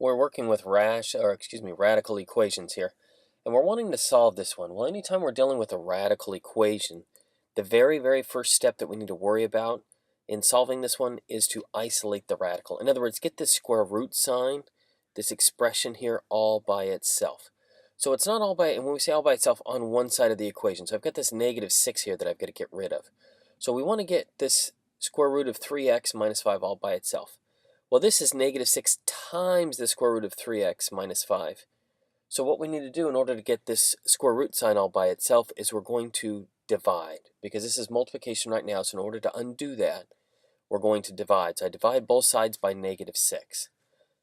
We're working with radical equations here, and we're wanting to solve this one. Well, anytime we're dealing with a radical equation, the very first step that we need to worry about in solving this one is to isolate the radical. In other words, get this square root sign, this expression here, all by itself. So it's not all by, and when we say all by itself, on one side of the equation. So I've got this -6 here that I've got to get rid of. So we want to get this square root of 3x minus 5 all by itself. Well, this is -6 times the square root of 3x minus 5. So what we need to do in order to get this square root sign all by itself is we're going to divide, because this is multiplication right now. So in order to undo that, we're going to divide. So I divide both sides by -6.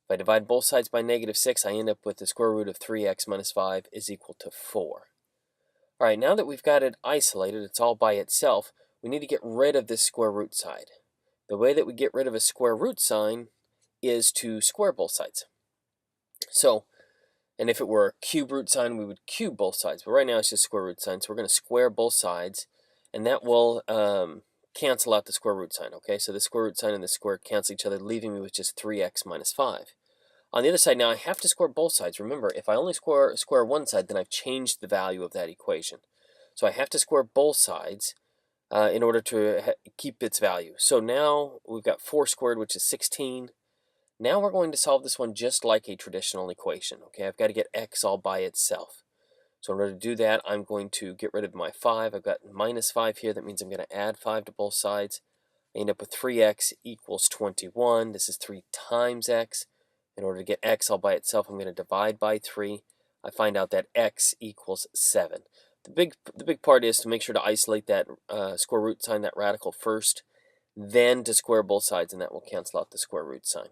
If I divide both sides by -6, I end up with the square root of 3x minus 5 is equal to 4. All right, now that we've got it isolated, it's all by itself, we need to get rid of this square root side. The way that we get rid of a square root sign is to square both sides. So, and if it were a cube root sign, we would cube both sides. But right now it's just square root sign. So we're going to square both sides, and that will cancel out the square root sign. Okay, so the square root sign and the square cancel each other, leaving me with just 3x minus 5. On the other side now, I have to square both sides. Remember, if I only square one side, then I've changed the value of that equation. So I have to square both sides in order to keep its value. So now we've got 4 squared, which is 16. Now we're going to solve this one just like a traditional equation. Okay, I've got to get x all by itself. So in order to do that, I'm going to get rid of my 5. I've got -5 here. That means I'm going to add 5 to both sides. I end up with 3x equals 21. This is 3 times x. In order to get x all by itself, I'm going to divide by 3. I find out that x equals 7. The big part is to make sure to isolate that square root sign, that radical first, then to square both sides, and that will cancel out the square root sign.